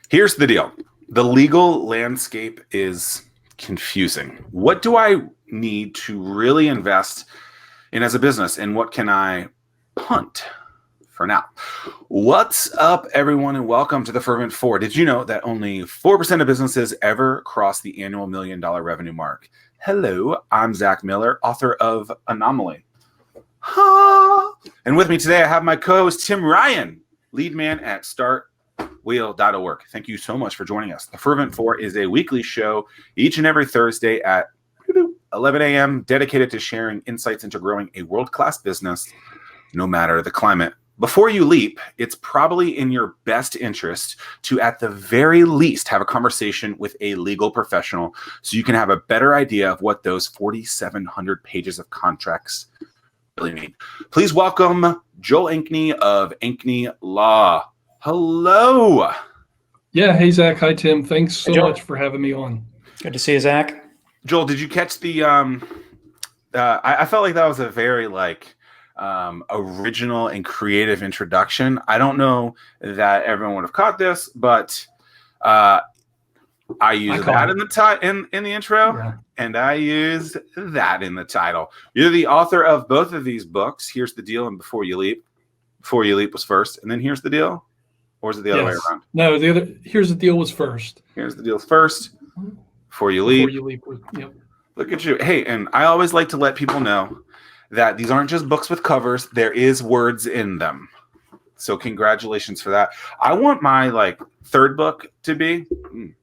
Here's the deal. The legal landscape is confusing. What do I need to really invest in as a business, and what can I punt for now? What's up, everyone, and welcome to the Fervent 4. Did you know that only 4% of businesses ever cross the annual $1 million revenue mark? Hello, I'm Zach Miller, author of Anomaly. And with me today, I have my co-host, Tim Ryan, lead man at startwheel.org. Thank you so much for joining us. The Fervent 4 is a weekly show each and every Thursday at 11 a.m. dedicated to sharing insights into growing a world-class business, no matter the climate. Before you leap, it's probably in your best interest to, at the very least, have a conversation with a legal professional so you can have a better idea of what those 4,700 pages of contracts really mean. Please welcome Joel Ankney of Ankney Law. Hello. Yeah. Hey, Zach. Hi, Tim. Thanks so much for having me on. Good to see you, Zach. Joel, did you catch the I felt like that was a very original and creative introduction. I don't know that everyone would have caught this, but I used that in the intro, yeah. And I used that in the title. You're the author of both of these books. Here's the deal, and Before You Leap. Before You Leap was first, and then Here's the Deal. Or is it the other way around? No, Here's the Deal was first. Here's the Deal's first. Before You Leap. Before You Leap was, yep. Look at you. Hey, and I always like to let people know that these aren't just books with covers. There is words in them. So congratulations for that. I want my third book to be,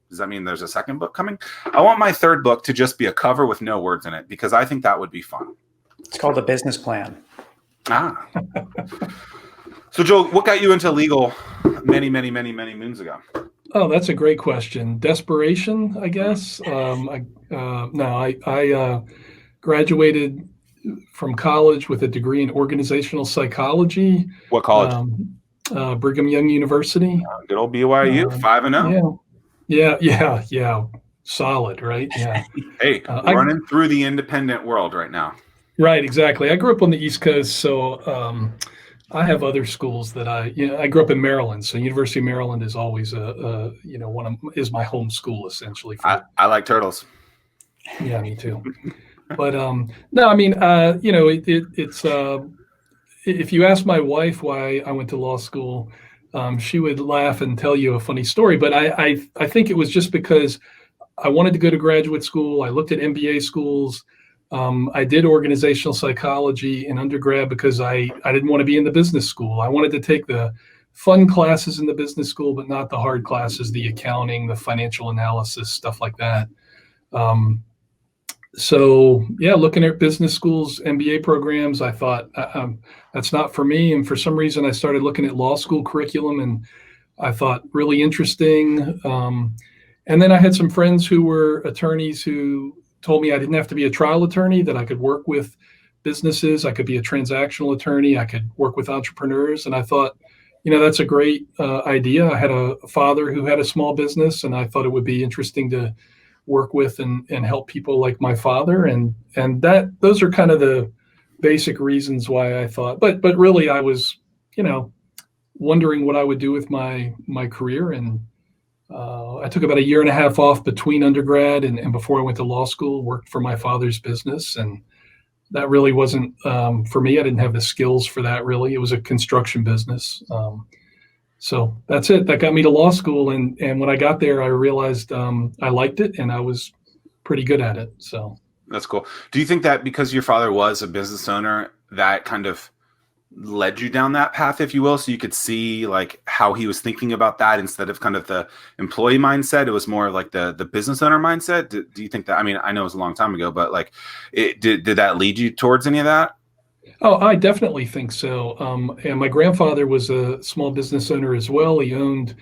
does that mean there's a second book coming? I want my third book to just be a cover with no words in it, because I think that would be fun. It's called a business plan. Ah. So Joel, what got you into legal many moons ago? Oh, that's a great question. Desperation, I guess. I graduated from college with a degree in organizational psychology. What college? Brigham Young University. Good old BYU, 5-0. Yeah. Solid, right? Yeah. Hey, running through the independent world right now. Right, exactly. I grew up on the East Coast, so I have other schools that I grew up in Maryland, so University of Maryland is always is my home school essentially. I like turtles. Yeah, me too. But no, I mean, it's if you ask my wife why I went to law school, she would laugh and tell you a funny story. But I think it was just because I wanted to go to graduate school. I looked at MBA schools. I did organizational psychology in undergrad because I didn't want to be in the business school. I wanted to take the fun classes in the business school, but not the hard classes, the accounting, the financial analysis, stuff like that. So yeah, looking at business schools, MBA programs, I thought that's not for me. And for some reason, I started looking at law school curriculum, and I thought really interesting. And then I had some friends who were attorneys who told me I didn't have to be a trial attorney, that I could work with businesses. I could be a transactional attorney. I could work with entrepreneurs. And I thought, that's a great idea. I had a father who had a small business, and I thought it would be interesting to work with and help people like my father. And those are kind of the basic reasons why I thought, but really I was, wondering what I would do with my career. And I took about 1.5 years off between undergrad and before I went to law school, worked for my father's business. And that really wasn't for me. I didn't have the skills for that, really. It was a construction business. So that's it. That got me to law school. And when I got there, I realized I liked it and I was pretty good at it. So that's cool. Do you think that because your father was a business owner, that kind of led you down that path, if you will, so you could see how he was thinking about that instead of kind of the employee mindset? It was more like the business owner mindset. Do you think that? I mean, I know it was a long time ago, but did that lead you towards any of that? Oh, I definitely think so. And my grandfather was a small business owner as well. He owned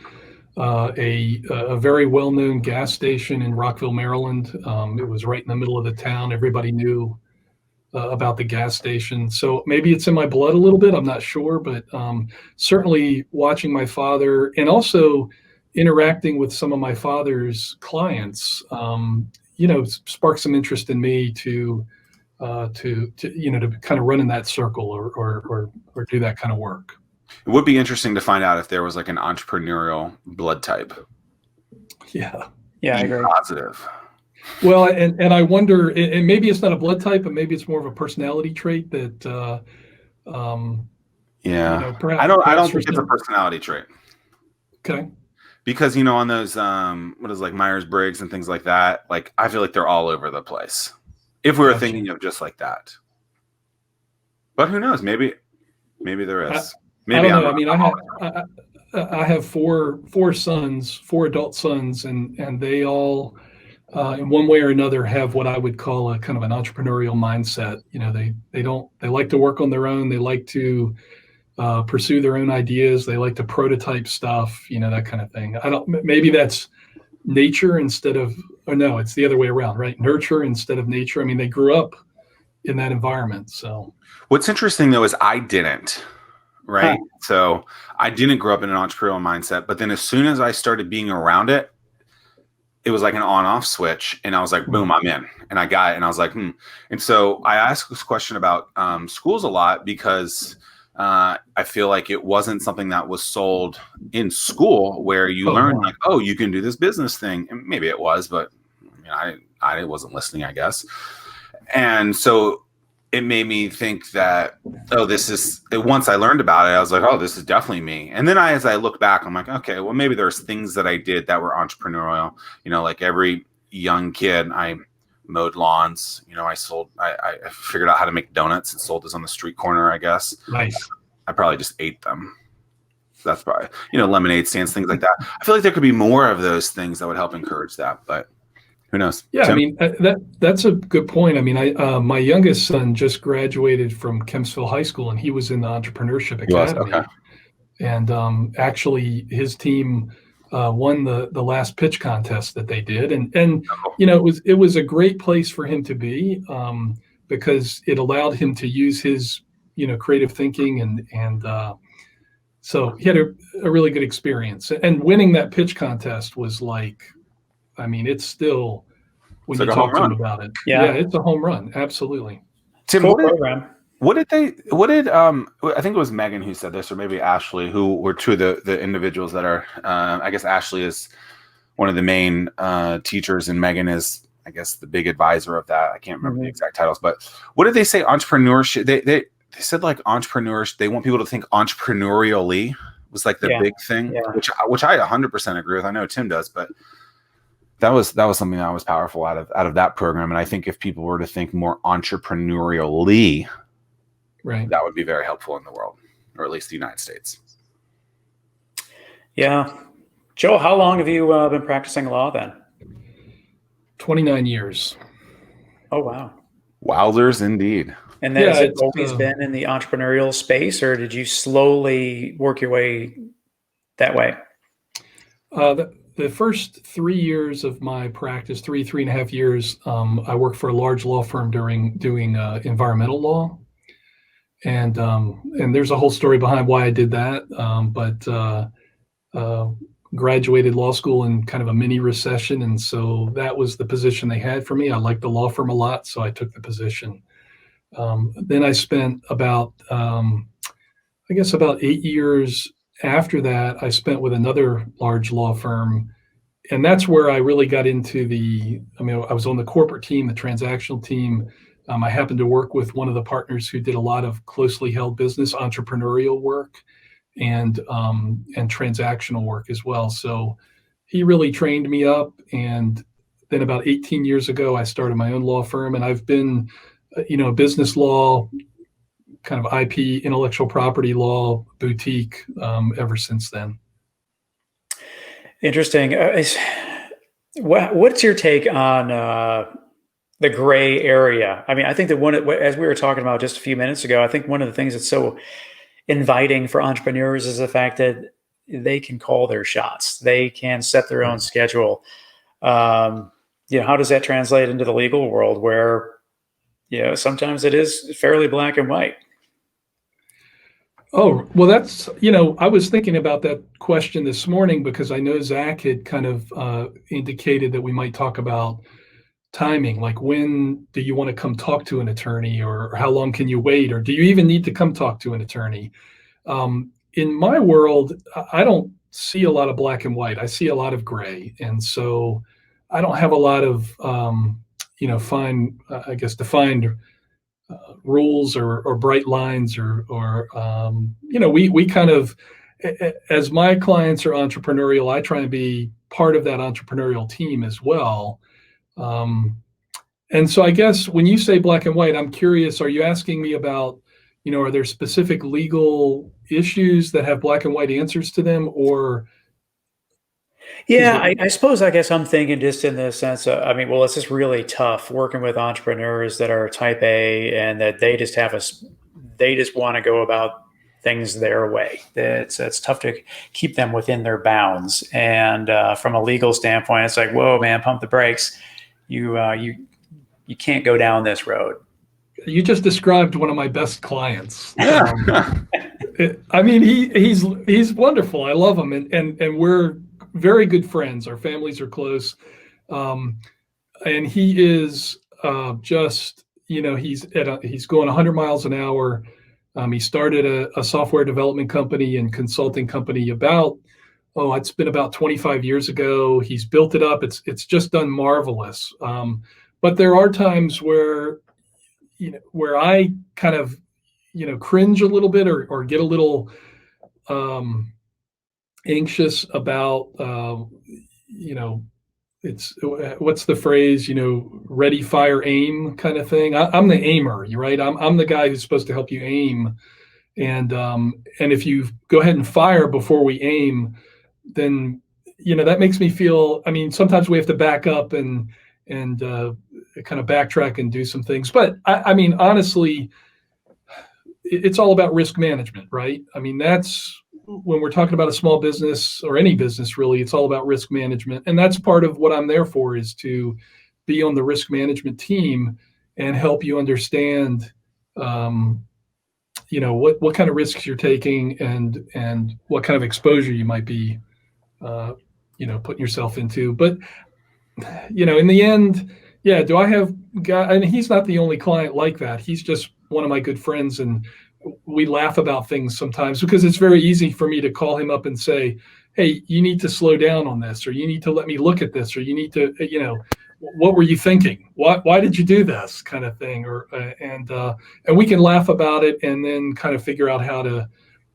a very well-known gas station in Rockville, Maryland. It was right in the middle of the town. Everybody knew about the gas station. So maybe it's in my blood a little bit. I'm not sure, but certainly watching my father and also interacting with some of my father's clients, sparked some interest in me to kind of run in that circle or do that kind of work. It would be interesting to find out if there was an entrepreneurial blood type. Yeah. Yeah, I Be agree. positive. Well, and I wonder, and maybe it's not a blood type, but maybe it's more of a personality trait that, Yeah. I perhaps don't for think it's a some. personality trait. Okay. Because on those what is like Myers-Briggs and things like that, like I feel like they're all over the place. If we were Gotcha. thinking of just like that. But who knows? Maybe there I, is. I Maybe don't I'm know. I wrong. mean, I have four sons, four adult sons, and they all, in one way or another, have what I would call a kind of an entrepreneurial mindset. They like to work on their own. They like to pursue their own ideas. They like to prototype stuff. That kind of thing. Maybe that's nature or no, it's the other way around, right? Nurture instead of nature. I mean, they grew up in that environment, so. What's interesting though is I didn't. Right. Huh. So I didn't grow up in an entrepreneurial mindset, but then as soon as I started being around it, it was like an on-off switch, and I was like, boom, I'm in, and I got it, and I was like, And so I asked this question about schools a lot because I feel like it wasn't something that was sold in school where you learn like, oh, you can do this business thing, and maybe it was, but I wasn't listening, I guess, and so it made me think that, oh, once I learned about it, I was like, oh, this is definitely me. And then as I look back, I'm like, okay, well, maybe there's things that I did that were entrepreneurial. Like every young kid, I mowed lawns. I figured out how to make donuts and sold those on the street corner, I guess. Nice. I probably just ate them. That's probably, lemonade stands, things like that. I feel like there could be more of those things that would help encourage that, but who knows? Yeah, Tim? I mean that's a good point. I mean, my youngest son just graduated from Kempsville High School, and he was in the Entrepreneurship Academy. Okay. And actually, his team won the last pitch contest that they did, and it was a great place for him to be because it allowed him to use his creative thinking and so he had a really good experience. And winning that pitch contest was like, I mean, it's still, when you talk to him about it, Yeah, it's a home run. Absolutely. Tim, cool program. what did I think it was Megan who said this, or maybe Ashley, who were two of the individuals that are, I guess Ashley is one of the main teachers, and Megan is, I guess, the big advisor of that. I can't remember the exact titles, but what did they say? Entrepreneurship. They said like entrepreneurs. They want people to think entrepreneurially was like the big thing, which I 100% agree with. I know Tim does, but that was something that was powerful out of that program. And I think if people were to think more entrepreneurially, right, that would be very helpful in the world, or at least the United States. Yeah. Joe, how long have you been practicing law then? 29 years. Oh, wow. Wowzers indeed. And then has it always been in the entrepreneurial space, or did you slowly work your way that way? The first 3 years of my practice, 3.5 years, I worked for a large law firm doing environmental law. And there's a whole story behind why I did that. But graduated law school in kind of a mini recession. And so that was the position they had for me. I liked the law firm a lot, so I took the position. Then I spent about 8 years after that. I spent with another large law firm. And that's where I really got into I was on the corporate team, the transactional team. I happened to work with one of the partners who did a lot of closely held business entrepreneurial work and transactional work as well. So he really trained me up. And then about 18 years ago, I started my own law firm, and I've been, business law, kind of IP, intellectual property law boutique ever since then. Interesting. What's your take on the gray area? I mean, I think that as we were talking about just a few minutes ago, I think one of the things that's so inviting for entrepreneurs is the fact that they can call their shots. They can set their own schedule. How does that translate into the legal world where, sometimes it is fairly black and white? Oh, well, that's, I was thinking about that question this morning because I know Zach had kind of indicated that we might talk about timing, like when do you want to come talk to an attorney, or how long can you wait, or do you even need to come talk to an attorney? In my world, I don't see a lot of black and white. I see a lot of gray. And so I don't have a lot of, defined rules or bright lines or we kind of, as my clients are entrepreneurial, I try and be part of that entrepreneurial team as well. And so I guess when you say black and white, I'm curious, are you asking me about, are there specific legal issues that have black and white answers to them, or? Yeah, I suppose, I guess I'm thinking just in the sense of, it's just really tough working with entrepreneurs that are type A and that they just want to go about things their way. It's tough to keep them within their bounds. And from a legal standpoint, it's like, whoa, man, pump the brakes. You can't go down this road. You just described one of my best clients. He's wonderful. I love him, and we're very good friends. Our families are close, and he is he's going 100 miles an hour. He started a software development company and consulting company it's been about 25 years ago. He's built it up. It's just done marvelous. But there are times where I kind of, cringe a little bit or get a little anxious about, it's what's the phrase, ready, fire, aim kind of thing. I'm the aimer, right? I'm the guy who's supposed to help you aim. And if you go ahead and fire before we aim, then, that makes me feel, sometimes we have to back up and kind of backtrack and do some things. But honestly, it's all about risk management, right? That's when we're talking about a small business or any business, really, it's all about risk management. And that's part of what I'm there for, is to be on the risk management team and help you understand, what kind of risks you're taking and what kind of exposure you might be, putting yourself into. But, in the end, do I have and he's not the only client like that. He's just one of my good friends, and we laugh about things sometimes because it's very easy for me to call him up and say, hey, you need to slow down on this, or you need to let me look at this, or you need to, what were you thinking? Why did you do this kind of thing? And we can laugh about it and then kind of figure out how to,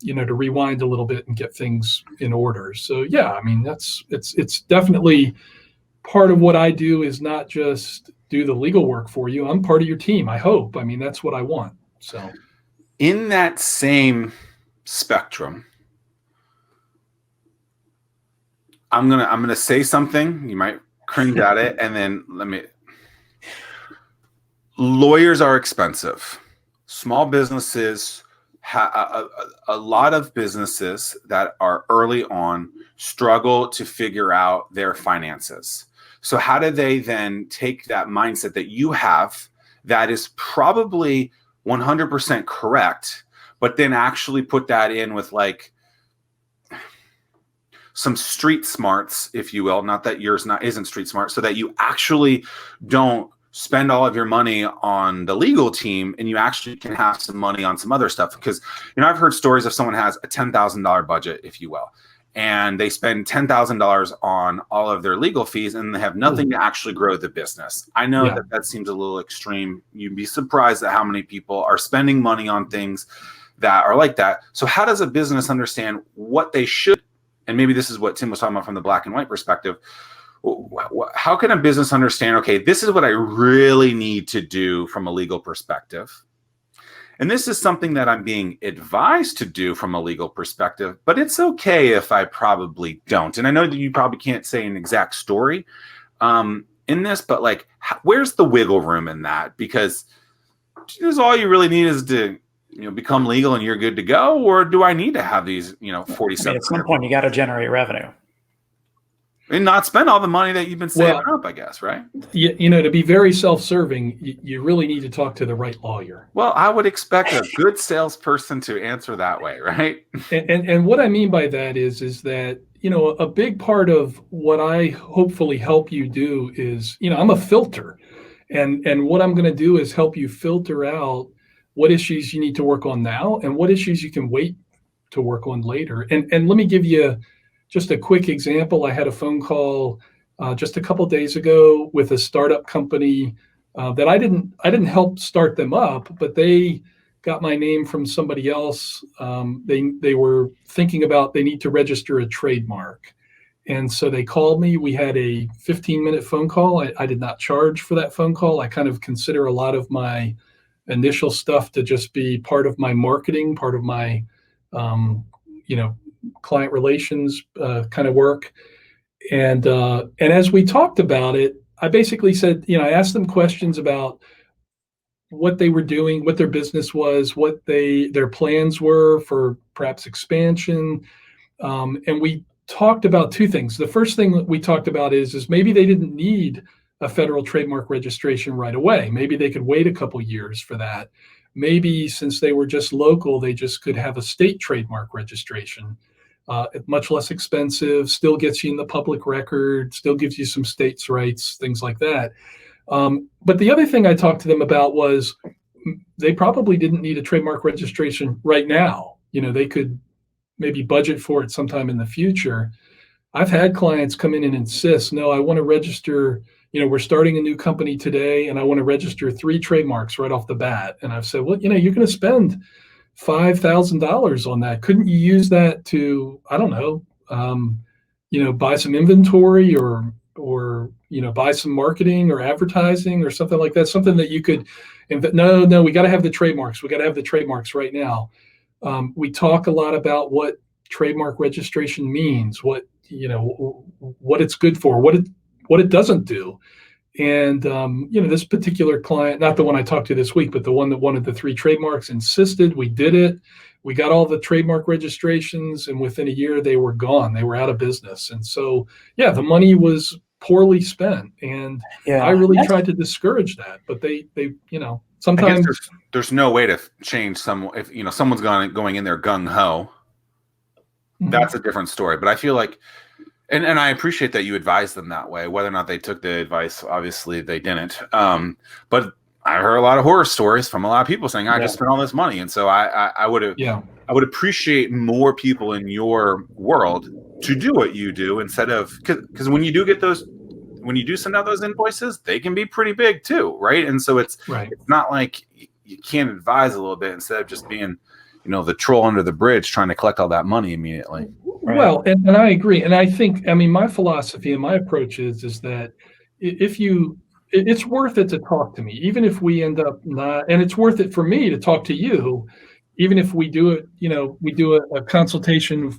to rewind a little bit and get things in order. So it's definitely part of what I do, is not just do the legal work for you. I'm part of your team, I hope. That's what I want. So in that same spectrum, I'm gonna say something. You might cringe at it, and then lawyers are expensive. Small businesses, a lot of businesses that are early on struggle to figure out their finances. So how do they then take that mindset that you have that is probably 100% correct, but then actually put that in with some street smarts, if you will, not that yours isn't street smart, so that you actually don't spend all of your money on the legal team and you actually can have some money on some other stuff. Because, I've heard stories of someone has a $10,000 budget, if you will, and they spend $10,000 on all of their legal fees and they have nothing to actually grow the business. I know that seems a little extreme. You'd be surprised at how many people are spending money on things that are like that. So how does a business understand what they should, and maybe this is what Tim was talking about from the black and white perspective, how can a business understand, okay, this is what I really need to do from a legal perspective, and this is something that I'm being advised to do from a legal perspective, but it's okay if I probably don't. And I know that you probably can't say an exact story in this, but where's the wiggle room in that? Because all you really need is to become legal and you're good to go, or do I need to have these 47? At some point, you got to generate revenue and not spend all the money that you've been saving up, I guess, right? To be very self-serving, you really need to talk to the right lawyer. Well, I would expect a good salesperson to answer that way, right? And what I mean by that is that, a big part of what I hopefully help you do is, I'm a filter. And what I'm going to do is help you filter out what issues you need to work on now and what issues you can wait to work on later. And let me give you just a quick example, I had a phone call just a couple of days ago with a startup company that I didn't help start them up, but they got my name from somebody else. They were thinking about they need to register a trademark. And so they called me. We had a 15-minute phone call. I did not charge for that phone call. I kind of consider a lot of my initial stuff to just be part of my marketing, part of my, client relations kind of work. And as we talked about it, I basically said, I asked them questions about what they were doing, what their business was, what their plans were for perhaps expansion. And we talked about two things. The first thing that we talked about is maybe they didn't need a federal trademark registration right away. Maybe they could wait a couple years for that. Maybe since they were just local, they just could have a state trademark registration. Much less expensive, still gets you in the public record, still gives you some states' rights, things like that. But the other thing I talked to them about was they probably didn't need a trademark registration right now. They could maybe budget for it sometime in the future. I've had clients come in and insist, no, I want to register, we're starting a new company today and I want to register 3 trademarks right off the bat. And I've said, well, you're going to spend $5,000 on that. Couldn't you use that to, I don't know, buy some inventory or buy some marketing or advertising or something like that, something that you could, no, we got to have the trademarks. We got to have the trademarks right now. We talk a lot about what trademark registration means, what it's good for, what it doesn't do. And, this particular client, not the one I talked to this week, but the one that wanted the 3 trademarks, insisted. We did it. We got all the trademark registrations, and within a year they were gone. They were out of business. And so, the money was poorly spent. And I really tried to discourage that, but they sometimes there's no way to change if someone's going in there gung ho. Mm-hmm. That's a different story. But I feel like, and I appreciate that you advised them that way. Whether or not they took the advice, obviously they didn't. But I heard a lot of horror stories from a lot of people saying, I just spent all this money. And so I would appreciate more people in your world to do what you do instead of, because when you do send out those invoices, they can be pretty big too. Right. And so it's not like you can't advise a little bit instead of just being, the troll under the bridge trying to collect all that money immediately. Right. Well, and I agree. And I think, my philosophy and my approach is that it's worth it to talk to me, even if we end up not, and it's worth it for me to talk to you, even if we do it, we do a consultation,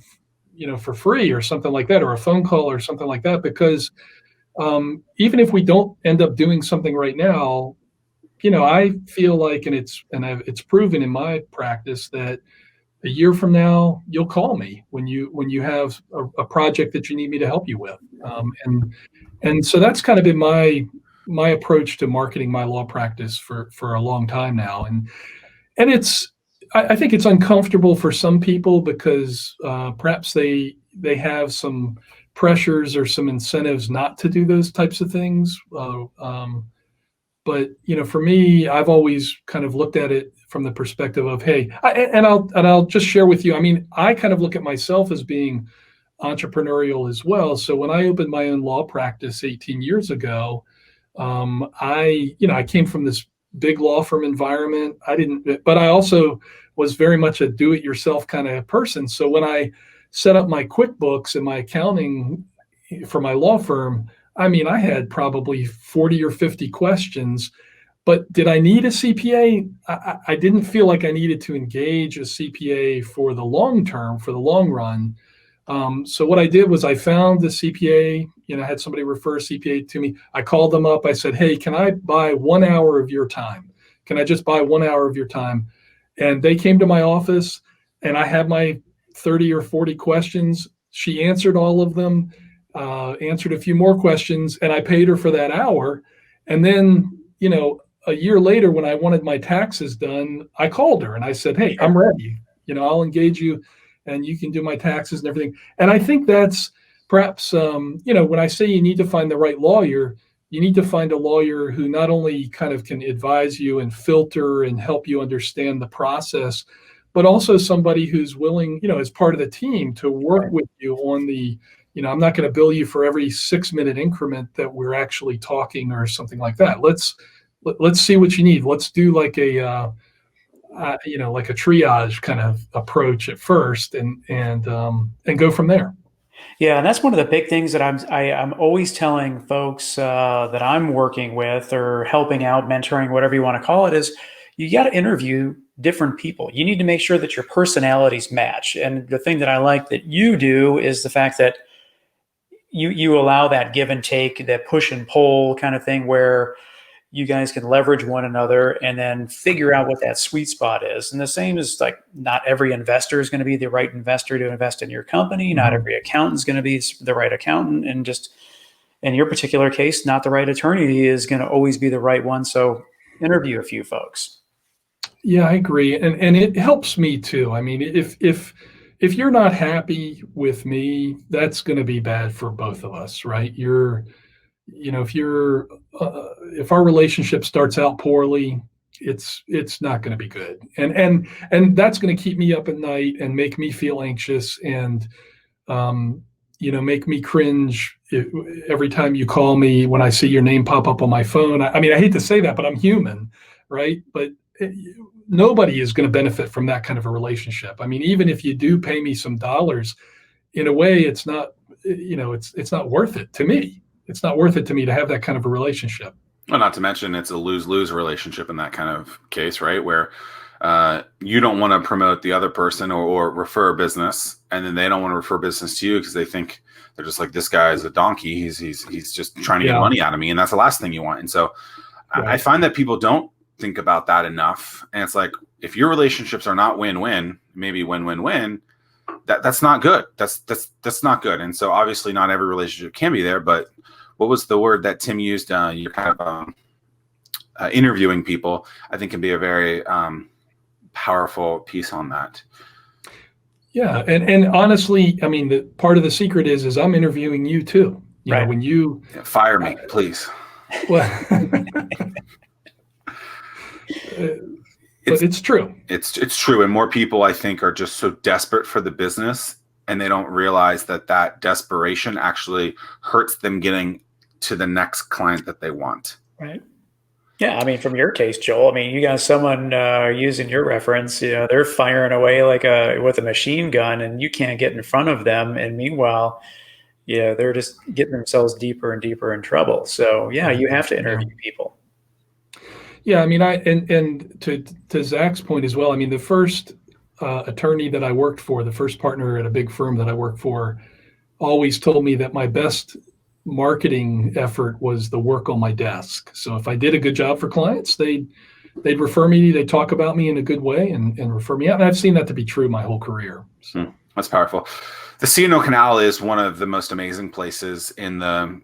for free or something like that, or a phone call or something like that, because even if we don't end up doing something right now, I feel like, it's proven in my practice that a year from now, you'll call me when you have a project that you need me to help you with. And so that's kind of been my approach to marketing my law practice for a long time now. And I think it's uncomfortable for some people because perhaps they have some pressures or some incentives not to do those types of things. But for me, I've always kind of looked at it from the perspective of, hey, I'll just share with you. I kind of look at myself as being entrepreneurial as well. So when I opened my own law practice 18 years ago, I came from this big law firm environment. But I also was very much a do-it-yourself kind of person. So when I set up my QuickBooks and my accounting for my law firm, I had probably 40 or 50 questions, but did I need a CPA? I didn't feel like I needed to engage a CPA for the long term, for the long run. So what I did was I found the CPA, I had somebody refer a CPA to me. I called them up. I said, hey, can I buy 1 hour of your time? Can I just buy 1 hour of your time? And they came to my office and I had my 30 or 40 questions. She answered all of them. Answered a few more questions, and I paid her for that hour. And then, a year later, when I wanted my taxes done, I called her and I said, hey, I'm ready. I'll engage you and you can do my taxes and everything. And I think that's perhaps, when I say you need to find the right lawyer, you need to find a lawyer who not only kind of can advise you and filter and help you understand the process, but also somebody who's willing, as part of the team to work with you on the, I'm not going to bill you for every 6-minute increment that we're actually talking or something like that. Let's see what you need. Let's do like a, like a triage kind of approach at first, and go from there. Yeah, and that's one of the big things that I'm always telling folks that I'm working with or helping out, mentoring, whatever you want to call it, is you got to interview different people. You need to make sure that your personalities match. And the thing that I like that you do is the fact that you allow that give and take, that push and pull kind of thing, where you guys can leverage one another and then figure out what that sweet spot is. And the same is like, not every investor is going to be the right investor to invest in your company. Not every accountant is going to be the right accountant. And just in your particular case, not the right attorney is going to always be the right one. So interview a few folks. Yeah, I agree. And it helps me too. I mean, if you're not happy with me, that's going to be bad for both of us, right? If our relationship starts out poorly, it's not going to be good. And that's going to keep me up at night and make me feel anxious and, make me cringe every time you call me when I see your name pop up on my phone. I mean, I hate to say that, but I'm human, right? But nobody is going to benefit from that kind of a relationship. I mean, even if you do pay me some dollars, in a way, it's not, it's not worth it to me. It's not worth it to me to have that kind of a relationship. Well, not to mention it's a lose-lose relationship in that kind of case, right? Where you don't want to promote the other person or refer business, and then they don't want to refer business to you because they think they're just like, this guy is a donkey. He's just trying to get money out of me, and that's the last thing you want. And so I find that people don't think about that enough. And it's like, if your relationships are not win-win, maybe win-win-win, that's not good. That's not good. And so obviously not every relationship can be there, but what was the word that Tim used? You're kind of interviewing people, I think, can be a very powerful piece on that. Yeah. And honestly, I mean, the part of the secret is I'm interviewing you too. You know, when you fire me, please. Well, but it's true. It's true. And more people, I think, are just so desperate for the business, and they don't realize that desperation actually hurts them getting to the next client that they want. Right. Yeah. I mean, from your case, Joel, I mean, you got someone using your reference, they're firing away with a machine gun, and you can't get in front of them. And meanwhile, they're just getting themselves deeper and deeper in trouble. So yeah, you have to interview people. Yeah. I mean, and to Zach's point as well, I mean, the first attorney that I worked for, the first partner at a big firm that I worked for, always told me that my best marketing effort was the work on my desk. So if I did a good job for clients, they'd refer me, they'd talk about me in a good way and refer me out. And I've seen that to be true my whole career. So. That's powerful. The C&O Canal is one of the most amazing places in the,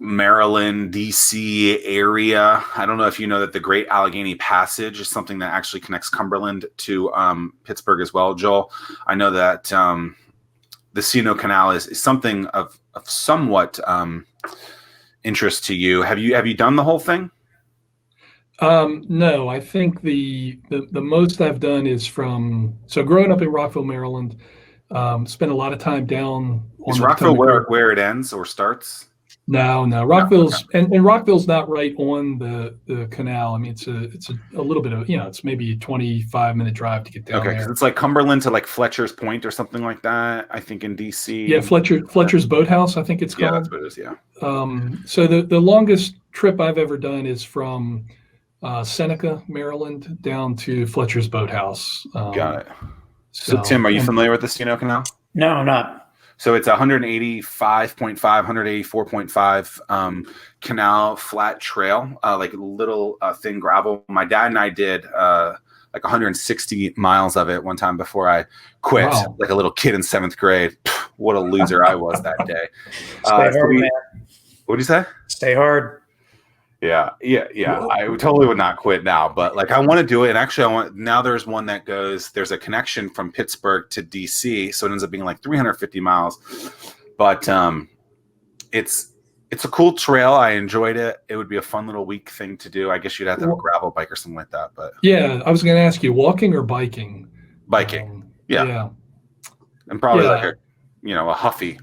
Maryland, DC area. I don't know if you know that the Great Allegheny Passage is something that actually connects Cumberland to Pittsburgh as well, Joel. I know that the C&O Canal is something of somewhat interest to you. Have you done the whole thing? No, I think the most I've done is growing up in Rockville, Maryland, spent a lot of time down. Is Rockville where it ends or starts? No. Rockville's and Rockville's not right on the canal. I mean, it's a little bit of, it's maybe a 25-minute drive to get down there. It's like Cumberland to like Fletcher's Point or something like that, I think, in DC. Yeah, Fletcher's Boathouse, I think it's called. Yeah, that's what it is, yeah. So the longest trip I've ever done is from Seneca, Maryland, down to Fletcher's Boathouse. Got it. So Tim, are you familiar with the C&O Canal? No, I'm not. So it's 185.5, 184.5 canal flat trail, like little thin gravel. My dad and I did like 160 miles of it one time before I quit, like a little kid in 7th grade. What a loser I was that day. Stay hard, man. What did you say? Stay hard. Yeah. I totally would not quit now, but like I want to do it. And actually now there's one that there's a connection from Pittsburgh to DC. So it ends up being like 350 miles, but it's It's a cool trail. I enjoyed it. It would be a fun little week thing to do. I guess you'd have to have a gravel bike or something like that. But yeah, I was going to ask you, walking or biking? Biking. Yeah. And probably like a Huffy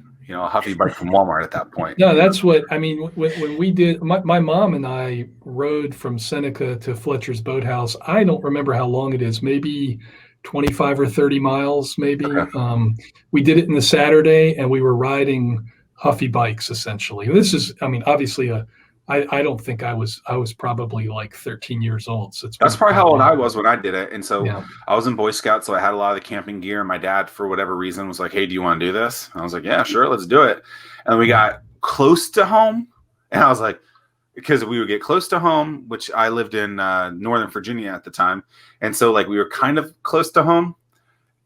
bike from Walmart at that point. No, that's what I mean. When we did, my mom and I rode from Seneca to Fletcher's Boathouse. I don't remember how long it is, maybe 25 or 30 miles, maybe. Okay. We did it in the Saturday, and we were riding Huffy bikes essentially. This is, I mean, obviously, I don't think I was probably like 13 years old. So that's probably how old I was when I did it. And so yeah. I was in Boy Scouts, so I had a lot of the camping gear. And my dad, for whatever reason, was like, "Hey, do you want to do this?" And I was like, "Yeah, sure, let's do it." And we got close to home, and I was like, because we would get close to home, which I lived in Northern Virginia at the time, and so like we were kind of close to home.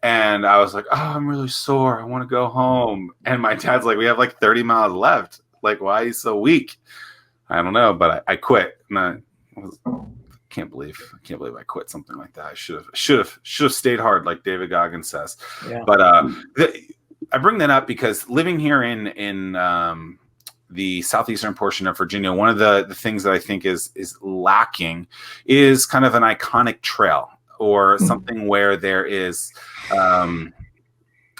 And I was like, "Oh, I'm really sore. I want to go home." And my dad's like, "We have like 30 miles left. Like, why are you so weak?" I don't know, but I quit. And I can't believe I quit something like that. I should have stayed hard, like David Goggins says. Yeah. But I bring that up because living here in the southeastern portion of Virginia, one of the things that I think is lacking is kind of an iconic trail or something where there is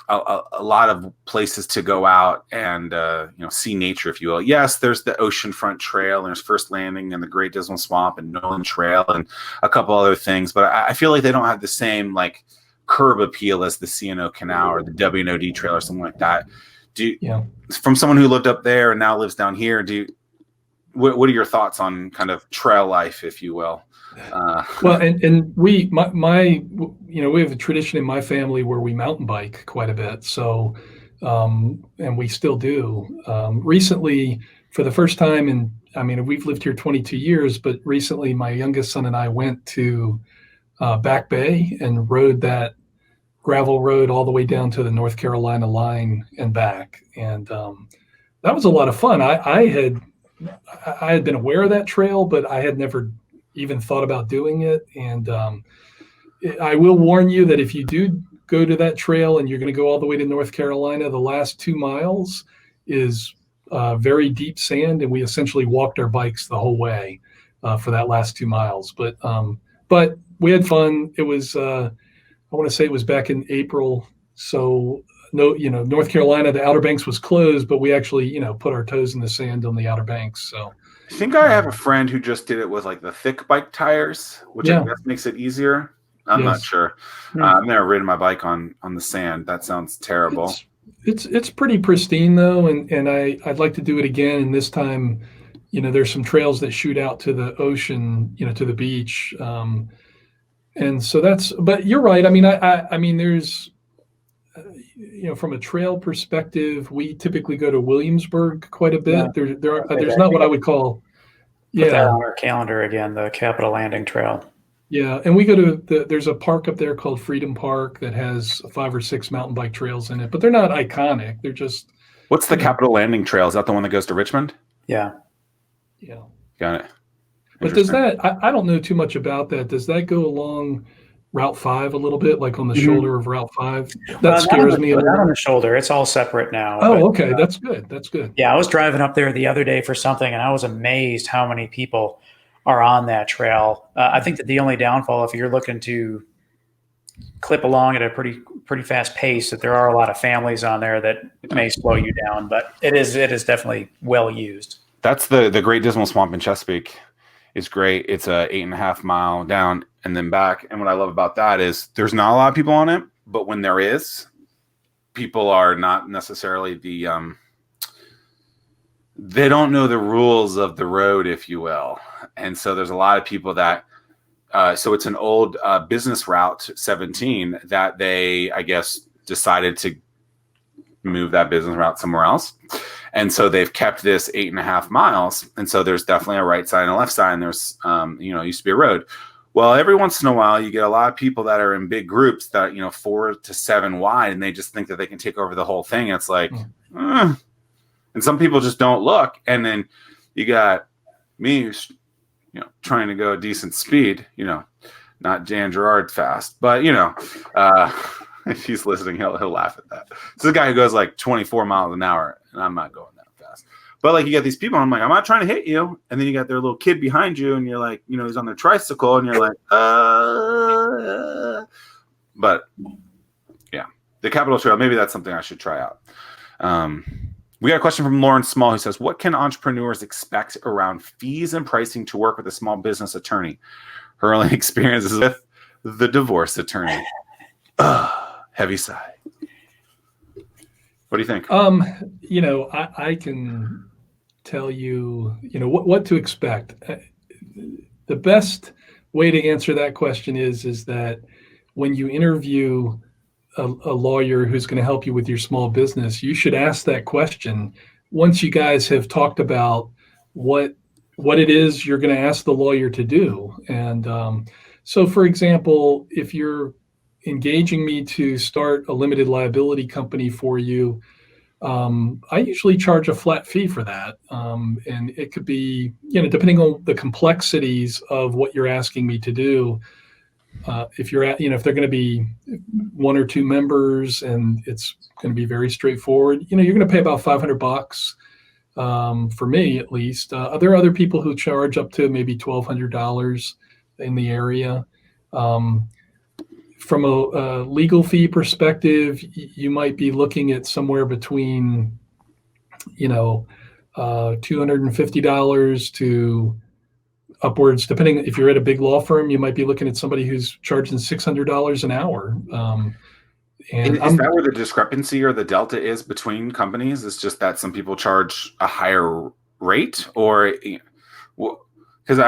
a lot of places to go out and see nature, if you will. Yes, there's the Oceanfront Trail, and there's First Landing and the Great Dismal Swamp and Nolan Trail and a couple other things, but I feel like they don't have the same like curb appeal as the C&O Canal or the WNOD Trail or something like that. From someone who lived up there and now lives down here, what are your thoughts on kind of trail life, if you will? Well, and we have a tradition in my family where we mountain bike quite a bit. So, and we still do. Recently, for the first time we've lived here 22 years, but recently my youngest son and I went to Back Bay and rode that gravel road all the way down to the North Carolina line and back. And that was a lot of fun. I had been aware of that trail, but I had never even thought about doing it. And I will warn you that if you do go to that trail and you're going to go all the way to North Carolina, the last 2 miles is very deep sand. And we essentially walked our bikes the whole way for that last 2 miles. But we had fun. It was, I want to say it was back in April. So North Carolina, the Outer Banks was closed, but we actually, put our toes in the sand on the Outer Banks. So I think I have a friend who just did it with like the thick bike tires, which I guess makes it easier. I'm not sure. I've never ridden my bike on the sand. That sounds terrible. It's pretty pristine though, and I'd like to do it again. And this time, there's some trails that shoot out to the ocean, to the beach. And so but you're right. I mean, there's, from a trail perspective, we typically go to Williamsburg quite a bit. Yeah. There's not what I would call. Put that on our calendar again, the Capitol Landing Trail. Yeah, and we go to there's a park up there called Freedom Park that has 5 or 6 mountain bike trails in it, but they're not iconic. They're just. What's the Capitol Landing Trail? Is that the one that goes to Richmond? Yeah. Yeah. Got it. But does that? I don't know too much about that. Does that go along Route 5 a little bit, like on the shoulder of Route 5? That scares me a little. Not on the shoulder. It's all separate now. Oh, okay. That's good. That's good. Yeah, I was driving up there the other day for something, and I was amazed how many people are on that trail. I think that the only downfall, if you're looking to clip along at a pretty fast pace, that there are a lot of families on there that may slow you down. But it is definitely well used. That's the Great Dismal Swamp in Chesapeake. It's great. It's a 8.5 mile down and then back. And what I love about that is there's not a lot of people on it, but when there is, people are not necessarily they don't know the rules of the road, if you will. And so there's a lot of people that, so it's an old business route 17 that they, I guess, decided to move that business route somewhere else. And so they've kept this 8.5 miles. And so there's definitely a right side and a left side. And there's, it used to be a road. Well, every once in a while, you get a lot of people that are in big groups that, 4 to 7 wide, and they just think that they can take over the whole thing. And it's like, and some people just don't look. And then you got me who's, trying to go a decent speed, not Jan Gerard fast, but, if he's listening, he'll laugh at that. So the guy who goes like 24 miles an hour, and I'm not going that fast. But like you got these people, I'm like, I'm not trying to hit you. And then you got their little kid behind you and you're like, he's on their tricycle and you're like, But yeah, the Capitol Trail, maybe that's something I should try out. We got a question from Lauren Small who says, what can entrepreneurs expect around fees and pricing to work with a small business attorney? Her only experience is with the divorce attorney. Heavy sigh. What do you think? I can tell you, what to expect. The best way to answer that question is that when you interview a lawyer who's going to help you with your small business, you should ask that question once you guys have talked about what it is you're going to ask the lawyer to do. And so, for example, if you're engaging me to start a limited liability company for you, I usually charge a flat fee for that. And it could be, depending on the complexities of what you're asking me to do. If you're if they're going to be one or two members and it's going to be very straightforward, you're going to pay about $500 for me, at least. There are other people who charge up to maybe $1,200 in the area. From a legal fee perspective, you might be looking at somewhere between, $250 to upwards, depending if you're at a big law firm, you might be looking at somebody who's charging $600 an hour. And is that where the discrepancy or the delta is between companies? It's just that some people charge a higher rate, or because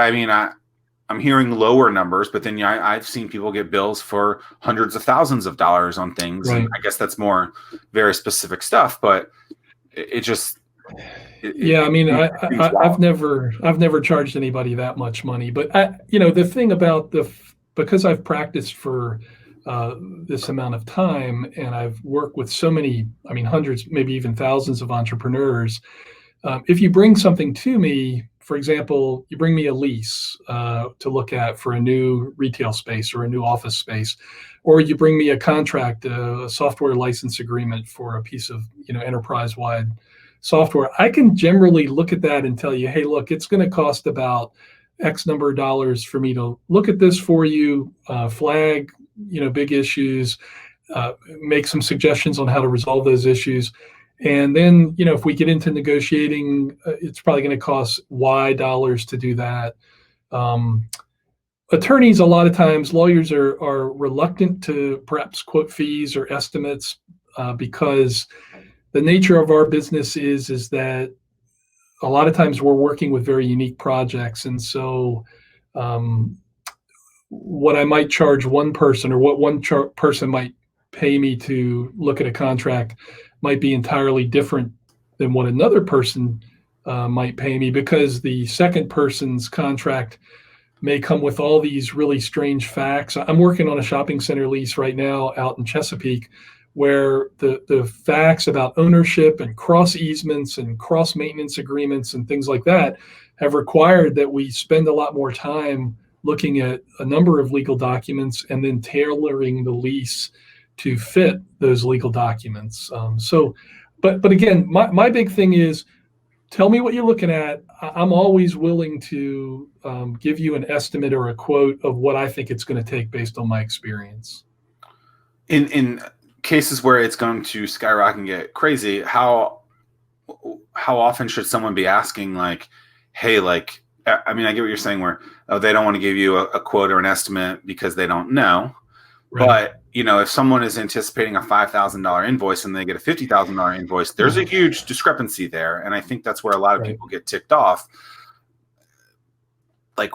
I'm hearing lower numbers, but then I've seen people get bills for hundreds of thousands of dollars on things. Right. And I guess that's more very specific stuff, but I've never charged anybody that much money, but the thing about because I've practiced for this amount of time and I've worked with so many, hundreds, maybe even thousands of entrepreneurs. If you bring something to me, for example, you bring me a lease to look at for a new retail space or a new office space, or you bring me a contract, a software license agreement for a piece of enterprise-wide software, I can generally look at that and tell you, hey, look, it's going to cost about X number of dollars for me to look at this for you, flag big issues, make some suggestions on how to resolve those issues. And then, if we get into negotiating, it's probably going to cost Y dollars to do that. Attorneys, a lot of times, lawyers are reluctant to perhaps quote fees or estimates because the nature of our business is that a lot of times we're working with very unique projects. And so what I might charge one person or what one person might pay me to look at a contract might be entirely different than what another person might pay me, because the second person's contract may come with all these really strange facts. I'm working on a shopping center lease right now out in Chesapeake, where the facts about ownership and cross easements and cross maintenance agreements and things like that have required that we spend a lot more time looking at a number of legal documents and then tailoring the lease to fit those legal documents. But again, my big thing is, tell me what you're looking at. I'm always willing to give you an estimate or a quote of what I think it's going to take based on my experience. In cases where it's going to skyrocket and get crazy, how often should someone be asking, like, hey, like, I get what you're saying, where they don't want to give you a quote or an estimate because they don't know. Right. But if someone is anticipating a $5,000 invoice and they get a $50,000 invoice, there's a huge discrepancy there, and I think that's where a lot of people get ticked off. Like,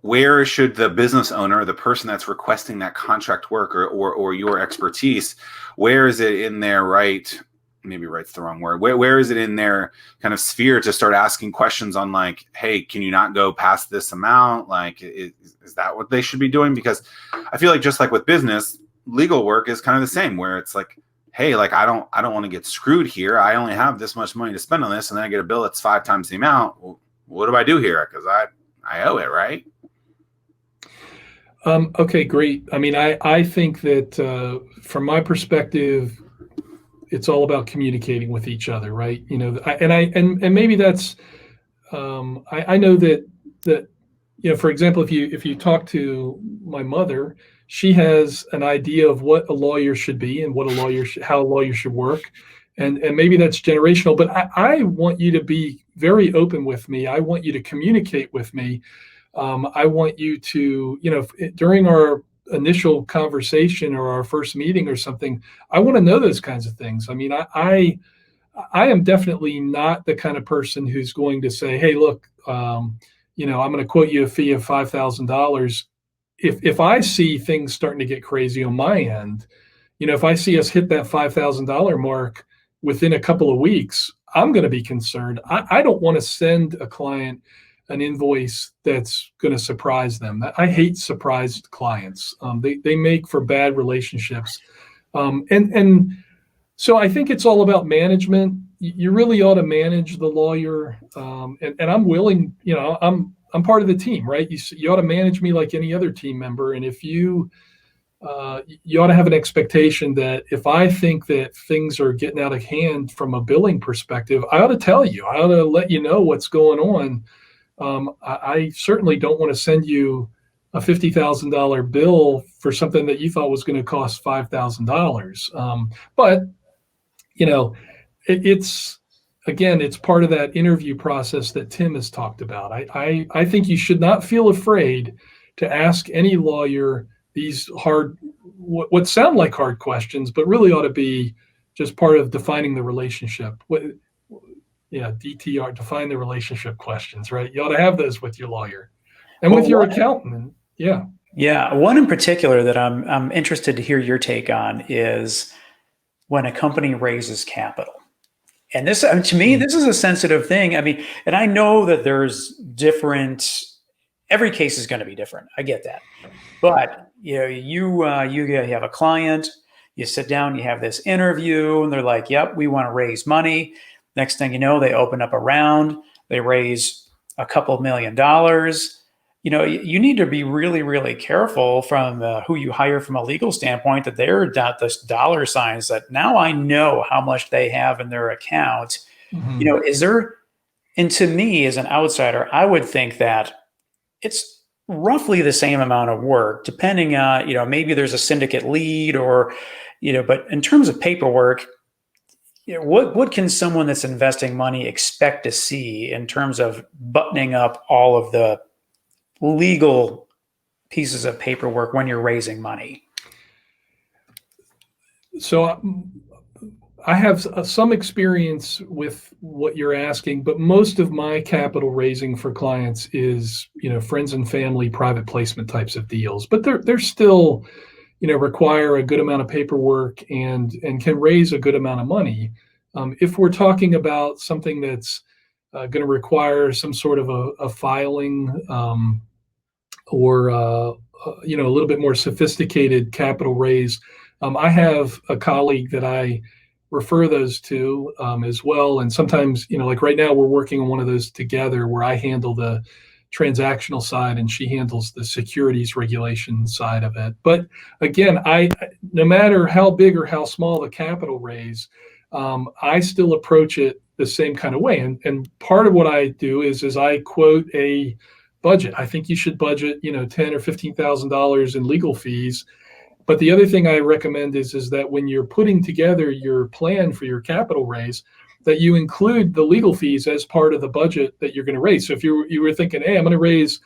where should the business owner, the person that's requesting that contract work or your expertise, where is it in their right? Maybe right's the wrong word. Where is it in their kind of sphere to start asking questions on, like, hey, can you not go past this amount? Like, is that what they should be doing? Because I feel like, just like with business, legal work is kind of the same, where it's like, hey, like, I don't want to get screwed here. I only have this much money to spend on this, and then I get a bill that's 5 times the amount. Well, what do I do here? Because I owe it, right? Okay, great. I think that from my perspective, it's all about communicating with each other, right? And maybe that's, I know that, for example, if you talk to my mother, she has an idea of what a lawyer should be and how a lawyer should work. And maybe that's generational, but I want you to be very open with me. I want you to communicate with me. I want you to, during our initial conversation or our first meeting or something, I want to know those kinds of things. I mean, I am definitely not the kind of person who's going to say, "Hey, look, I'm going to quote you a fee of $5,000." If I see things starting to get crazy on my end, if I see us hit that $5,000 mark within a couple of weeks, I'm going to be concerned. I don't want to send a client an invoice that's going to surprise them. I hate surprised clients. They make for bad relationships. And so I think it's all about management. You really ought to manage the lawyer. And I'm willing, I'm part of the team, right? You ought to manage me like any other team member. And if you ought to have an expectation that if I think that things are getting out of hand from a billing perspective, I ought to tell you. I ought to let you know what's going on. I certainly don't want to send you a $50,000 bill for something that you thought was going to cost $5,000. But it's part of that interview process that Tim has talked about. I think you should not feel afraid to ask any lawyer these what sound like hard questions, but really ought to be just part of defining the relationship. DTR, define the relationship questions, right? You ought to have those with your lawyer and with your accountant. Yeah. Yeah. One in particular that I'm interested to hear your take on is when a company raises capital. And this, to me, this is a sensitive thing. I mean, and I know that there's every case is going to be different. I get that. But, you have a client, you sit down, you have this interview, and they're like, yep, we want to raise money. Next thing you know, they open up a round, they raise a couple $1 million. You need to be really, really careful from who you hire from a legal standpoint that they're not the dollar signs that now I know how much they have in their account. Mm-hmm. And to me as an outsider, I would think that it's roughly the same amount of work, depending on, maybe there's a syndicate lead but in terms of paperwork, what can someone that's investing money expect to see in terms of buttoning up all of the legal pieces of paperwork when you're raising money? So I have some experience with what you're asking, but most of my capital raising for clients is, friends and family, private placement types of deals. But they're still, require a good amount of paperwork and can raise a good amount of money. If we're talking about something that's going to require some sort of a filing or a little bit more sophisticated capital raise, I have a colleague that I refer those to as well. And sometimes, like right now, we're working on one of those together where I handle the transactional side and she handles the securities regulation side of it. But again, no matter how big or how small the capital raise, I still approach it the same kind of way. And part of what I do is I quote a budget. I think you should budget, $10,000 or $15,000 in legal fees. But the other thing I recommend is that when you're putting together your plan for your capital raise, that you include the legal fees as part of the budget that you're going to raise. So if you were thinking, hey, I'm going to raise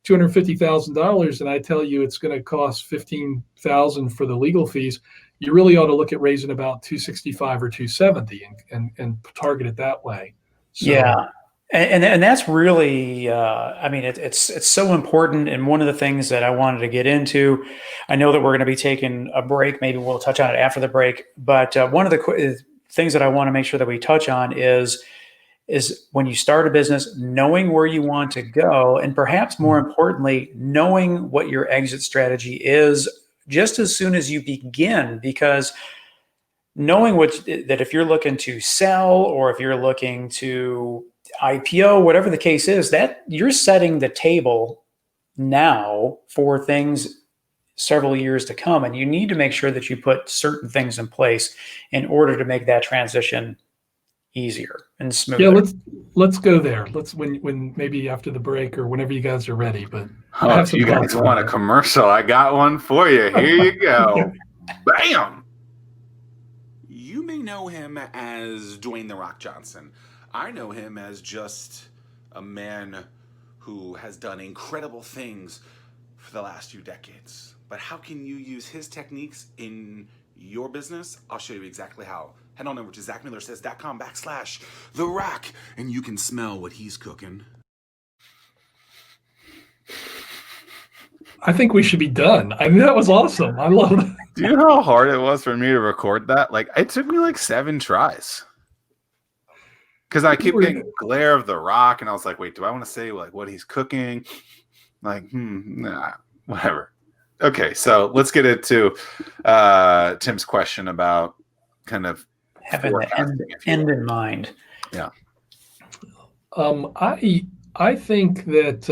$250,000 and I tell you it's going to cost $15,000 for the legal fees, you really ought to look at raising about $265 or $270 and target it that way. So, yeah. And that's really, it's so important. And one of the things that I wanted to get into, I know that we're going to be taking a break. Maybe we'll touch on it after the break. But one of the things that I want to make sure that we touch on is when you start a business, knowing where you want to go, and perhaps more importantly, knowing what your exit strategy is just as soon as you begin, because knowing that if you're looking to sell or if you're looking to IPO, whatever the case is, that you're setting the table now for things several years to come. And you need to make sure that you put certain things in place in order to make that transition easier and smoother. Yeah, let's go there. Let's when maybe after the break or whenever you guys are ready. But I have some you guys want a commercial? I got one for you. Here you go. Bam! You may know him as Dwayne "The Rock" Johnson. I know him as just a man who has done incredible things for the last few decades. But how can you use his techniques in your business? I'll show you exactly how. Head on over to ZachMillerSays.com/The Rock, and you can smell what he's cooking. I think we should be done. I mean, that was awesome. I love it. Do you know how hard it was for me to record that? Like, it took me like 7 tries. Because I keep getting glare of The Rock, and I was like, wait, do I want to say like what he's cooking? Like, nah, whatever. Okay, so let's get into Tim's question about kind of having the end in mind. Yeah. I think that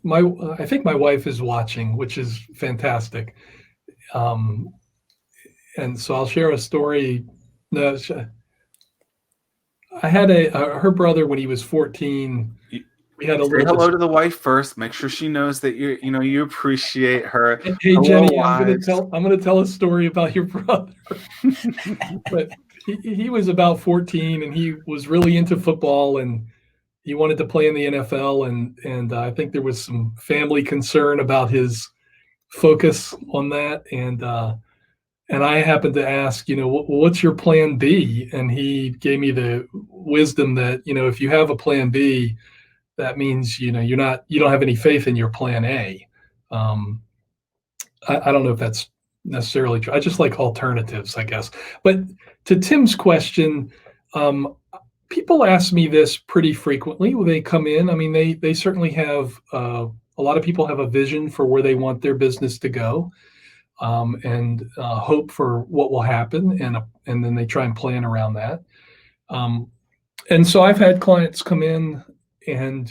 I think my wife is watching, which is fantastic. And so I'll share a story. I had her brother when he was 14. We had a say hello to the wife first. Make sure she knows that you appreciate her. Hey Jenny, I'm going to tell a story about your brother. But he was about 14 and he was really into football and he wanted to play in the NFL. And I think there was some family concern about his focus on that. And I happened to ask, what's your plan B? And he gave me the wisdom that, if you have a plan B, that means, you don't have any faith in your plan A. I don't know if that's necessarily true. I just like alternatives, I guess. But to Tim's question, people ask me this pretty frequently when they come in. I mean, they certainly have, a lot of people have a vision for where they want their business to go. And hope for what will happen, and then they try and plan around that. And so I've had clients come in and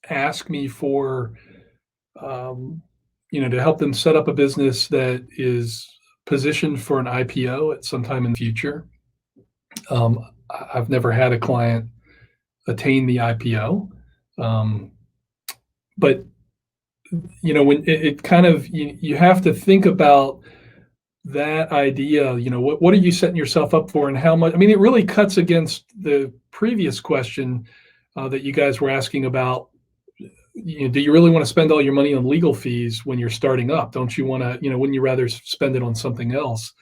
ask me for, to help them set up a business that is positioned for an IPO at some time in the future. I've never had a client attain the IPO, but when it kind of, you have to think about that idea, what are you setting yourself up for and how much, it really cuts against the previous question that you guys were asking about, do you really want to spend all your money on legal fees when you're starting up? Don't you want to, wouldn't you rather spend it on something else?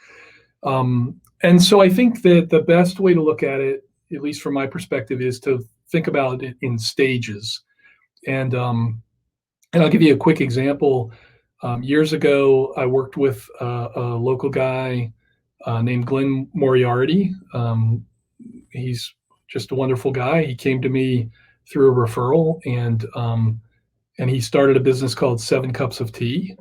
And so I think that the best way to look at it, at least from my perspective, is to think about it in stages. And I'll give you a quick example. Years ago, I worked with a local guy named Glenn Moriarty. He's just a wonderful guy. He came to me through a referral, and he started a business called 7 Cups of Tea.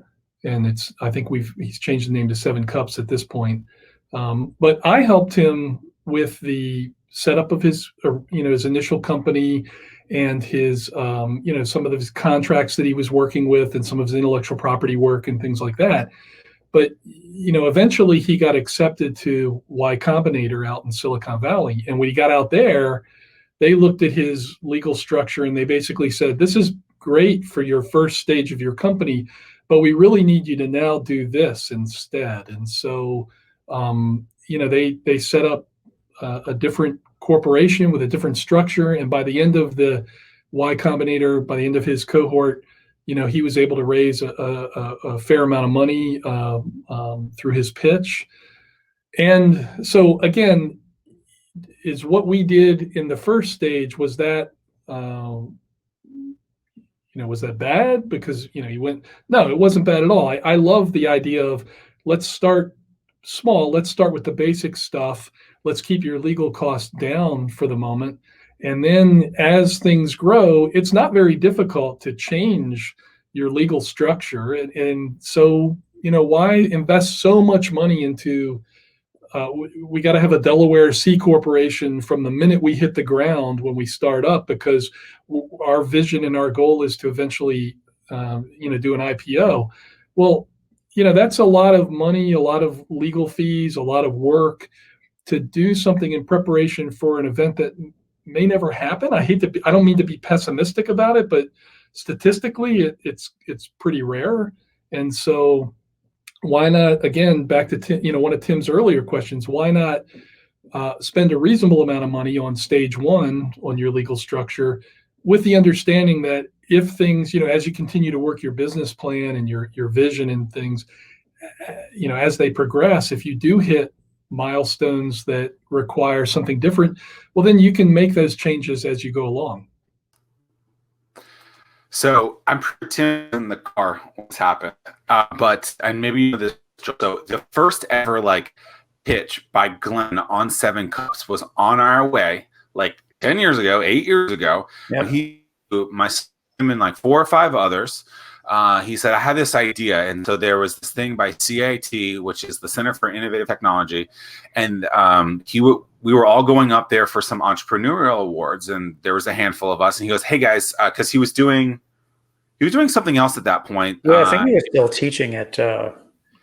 And he's changed the name to 7 Cups at this point. But I helped him with the setup of his initial company and his, some of his contracts that he was working with and some of his intellectual property work and things like that. But, eventually he got accepted to Y Combinator out in Silicon Valley. And when he got out there, they looked at his legal structure and they basically said, this is great for your first stage of your company, but we really need you to now do this instead. And so, they set up a different corporation with a different structure. And by the end of the Y Combinator, by the end of his cohort, he was able to raise a fair amount of money through his pitch. And so again, is what we did in the first stage, was that, was that bad? Because, no, it wasn't bad at all. I love the idea of, let's start small. Let's start with the basic stuff. Let's keep your legal costs down for the moment. And then as things grow, it's not very difficult to change your legal structure. And so, why invest so much money into, we got to have a Delaware C corporation from the minute we hit the ground when we start up, because our vision and our goal is to eventually do an IPO. Well, that's a lot of money, a lot of legal fees, a lot of work to do something in preparation for an event that may never happen. I don't mean to be pessimistic about it, but statistically it's pretty rare. And so why not, again, back to Tim, one of Tim's earlier questions, why not spend a reasonable amount of money on stage one on your legal structure, with the understanding that if things, as you continue to work your business plan and your vision and things, as they progress, if you do hit milestones that require something different, well, then you can make those changes as you go along. So I'm pretending in the car what's happened, and maybe you know this. So the first ever pitch by Glenn on 7 Cups was on our way 10 years ago, 8 years ago. Yep. When him and 4 or 5 others. He said, I had this idea. And so there was this thing by CIT, which is the Center for Innovative Technology. And we were all going up there for some entrepreneurial awards. And there was a handful of us. And he goes, hey, guys, because he was doing something else at that point. Yeah, I think he was still teaching at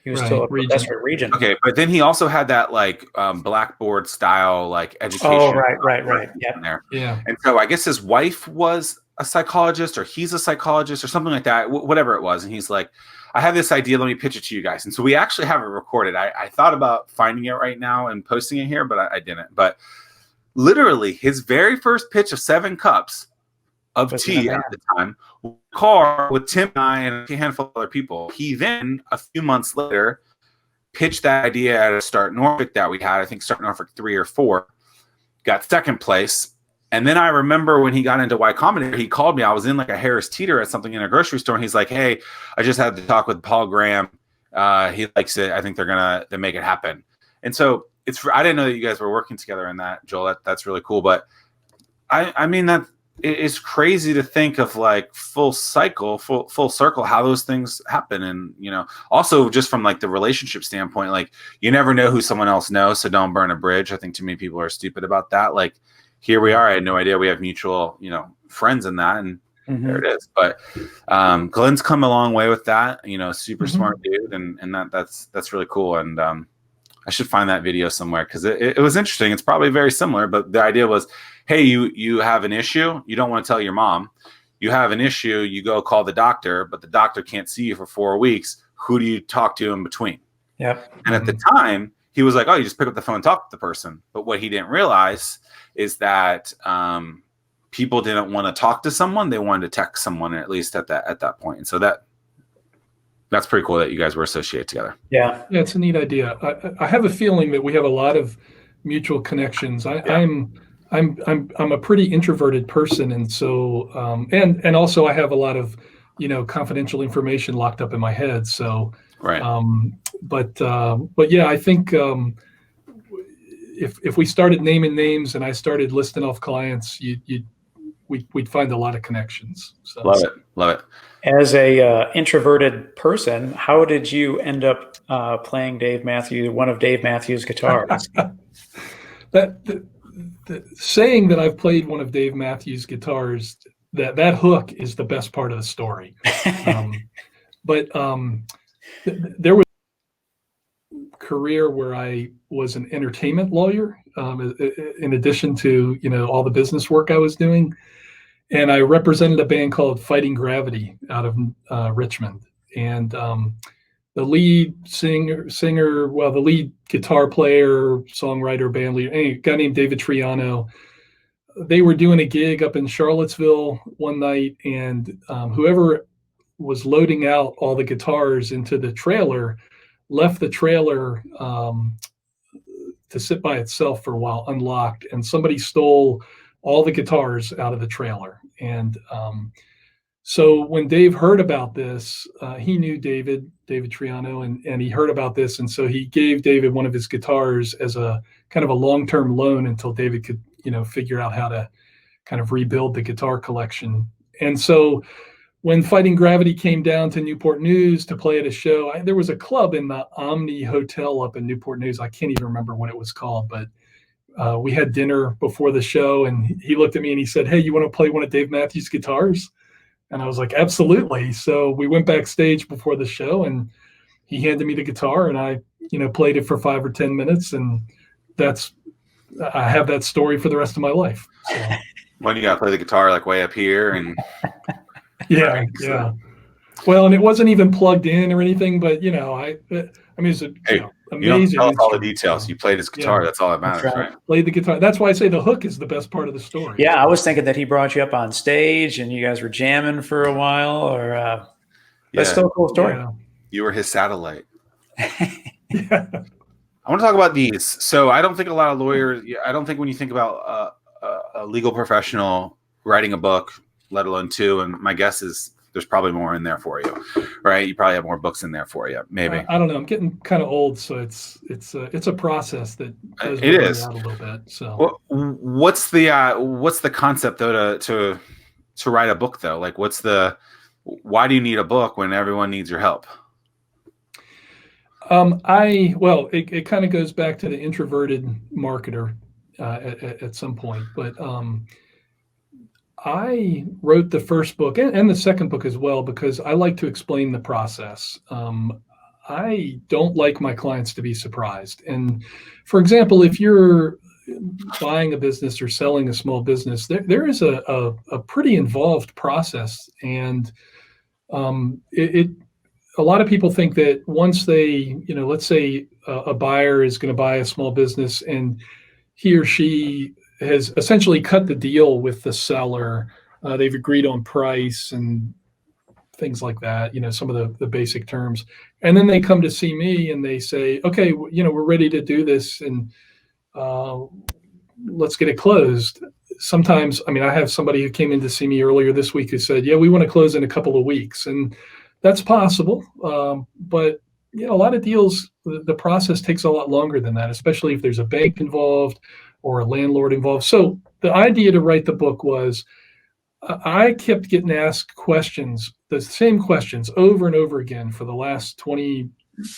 he was still a professor at Regent. Okay, but then he also had that Blackboard style education. Oh, right. There. Yeah. And so I guess his wife was a psychologist, or he's a psychologist, or something like that, whatever it was. And he's like, I have this idea, let me pitch it to you guys. And so we actually have it recorded. I thought about finding it right now and posting it here, but I didn't. But literally his very first pitch of 7 Cups of tea at the time, car with Tim and I and a handful of other people. He then, a few months later, pitched that idea at a Start Norfolk that we had, I think Start Norfolk 3 or 4, got second place. And then I remember when he got into Y Combinator, he called me. I was in a Harris Teeter at something in a grocery store, and he's like, hey, I just had to talk with Paul Graham. He likes it. I think they're going to make it happen. And so I didn't know that you guys were working together in that, Joel. That's really cool. But I mean, that it's crazy to think of full circle, how those things happen. And, also just from the relationship standpoint, you never know who someone else knows. So don't burn a bridge. I think too many people are stupid about that. Here we are. I had no idea we have mutual, friends in that, and there it is. But Glenn's come a long way with that. Super smart dude, and that's really cool. And I should find that video somewhere because it was interesting. It's probably very similar, but the idea was, hey, you have an issue. You don't want to tell your mom. You have an issue. You go call the doctor, but the doctor can't see you for 4 weeks. Who do you talk to in between? Yep. And at the time, he was like, oh, you just pick up the phone and talk to the person. But what he didn't realize is that people didn't want to talk to someone. They wanted to text someone, at least at that point. And so that's pretty cool that you guys were associated together. Yeah, it's a neat idea. I have a feeling that we have a lot of mutual connections. I'm a pretty introverted person, and so and also I have a lot of confidential information locked up in my head. So right. But yeah, I think if we started naming names and I started listing off clients, we'd find a lot of connections. So. Love it. As a introverted person, how did you end up playing one of Dave Matthews' guitars? Saying that I've played one of Dave Matthews' guitars, that hook is the best part of the story. But there was a career where I was an entertainment lawyer, in addition to all the business work I was doing. And I represented a band called Fighting Gravity out of Richmond. And the lead the lead guitar player, songwriter, band leader, a guy named David Triano, they were doing a gig up in Charlottesville one night, and whoever was loading out all the guitars into the trailer left the trailer to sit by itself for a while unlocked, and somebody stole all the guitars out of the trailer. And so when Dave heard about this, he knew David Triano, and he heard about this. And so he gave David one of his guitars as a kind of a long-term loan until David could, figure out how to kind of rebuild the guitar collection. And so when Fighting Gravity came down to Newport News to play at a show, there was a club in the Ankney Hotel up in Newport News. I can't even remember what it was called, but we had dinner before the show, and he looked at me and he said, hey, you want to play one of Dave Matthews' guitars? And I was like, absolutely. So we went backstage before the show, and he handed me the guitar, and I, played it for 5 or 10 minutes. And I have that story for the rest of my life. So. When you got to play the guitar like way up here and yeah, right, yeah. Well, and it wasn't even plugged in or anything, but it's amazing. You don't tell us all the details. You played his guitar. That's all that matters, right? Played the guitar. That's why I say the hook is the best part of the story. Yeah, I was thinking that he brought you up on stage and you guys were jamming for a while, or that's still a cool story. Yeah. You were his satellite. Yeah. I want to talk about these. So I don't think a lot of lawyers. I don't think when you think about a legal professional writing a book, let alone two, and my guess is there's probably more in there for you, right? You probably have more books in there for you, maybe. I don't know. I'm getting kind of old, so it's a process that does it is out a little bit. So, well, what's the concept though to write a book though? Like, why do you need a book when everyone needs your help? It kind of goes back to the introverted marketer at some point, but I wrote the first book and the second book as well because I like to explain the process. I don't like my clients to be surprised. And for example, if you're buying a business or selling a small business, there is a pretty involved process. And a lot of people think that once they, let's say a buyer is going to buy a small business and he or she has essentially cut the deal with the seller. They've agreed on price and things like that, some of the basic terms. And then they come to see me and they say, okay, we're ready to do this and let's get it closed. Sometimes, I have somebody who came in to see me earlier this week who said, yeah, we want to close in a couple of weeks. And that's possible. But a lot of deals, the process takes a lot longer than that, especially if there's a bank involved or a landlord involved. So the idea to write the book was I kept getting asked questions, the same questions over and over again for the last 20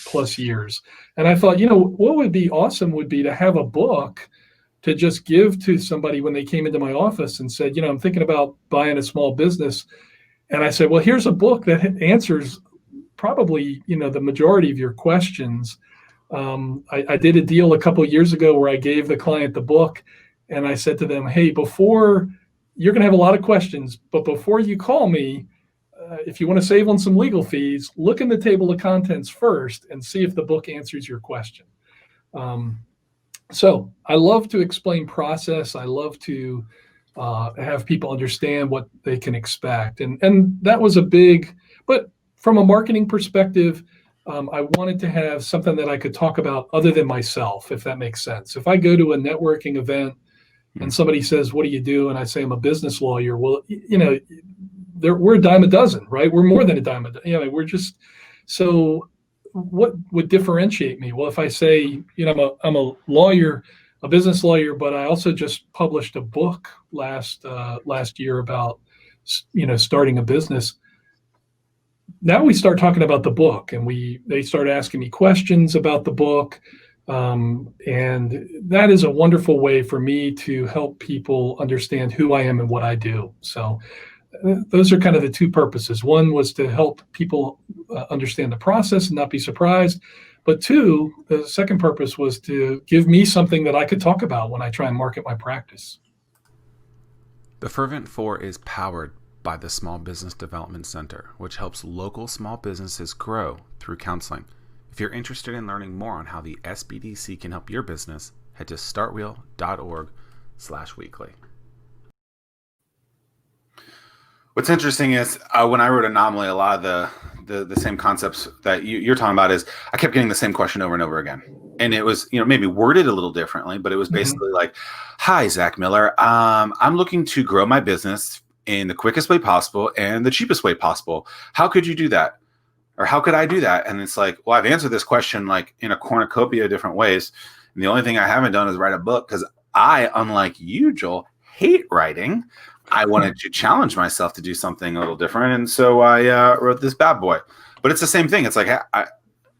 plus years. And I thought, what would be awesome would be to have a book to just give to somebody when they came into my office and said, I'm thinking about buying a small business. And I said, well, here's a book that answers probably, the majority of your questions. I did a deal a couple of years ago where I gave the client the book and I said to them, hey, you're going to have a lot of questions, but before you call me, if you want to save on some legal fees, look in the table of contents first and see if the book answers your question. So I love to explain process. I love to have people understand what they can expect. And that was but from a marketing perspective, I wanted to have something that I could talk about other than myself, if that makes sense. If I go to a networking event and somebody says, what do you do? And I say, I'm a business lawyer. Well, we're a dime a dozen, right? We're more than a dime a dozen. We're just, so what would differentiate me? Well, if I say, I'm a lawyer, a business lawyer, but I also just published a book last year about, starting a business. Now we start talking about the book and they start asking me questions about the book. And that is a wonderful way for me to help people understand who I am and what I do. So those are kind of the two purposes. One was to help people understand the process and not be surprised. But two, the second purpose was to give me something that I could talk about when I try and market my practice. The Fervent 4 is powered by the Small Business Development Center, which helps local small businesses grow through counseling. If you're interested in learning more on how the SBDC can help your business, head to startwheel.org/weekly. What's interesting is when I wrote Anomaly, a lot of the same concepts that you're talking about is I kept getting the same question over and over again. And it was, maybe worded a little differently, but it was basically like, hi, Zach Miller. I'm looking to grow my business in the quickest way possible and the cheapest way possible. How could you do that? Or how could I do that? And it's like, well, I've answered this question like in a cornucopia of different ways. And the only thing I haven't done is write a book because I, unlike you, Joel, hate writing. I wanted to challenge myself to do something a little different. And so I wrote this bad boy. But it's the same thing. It's like,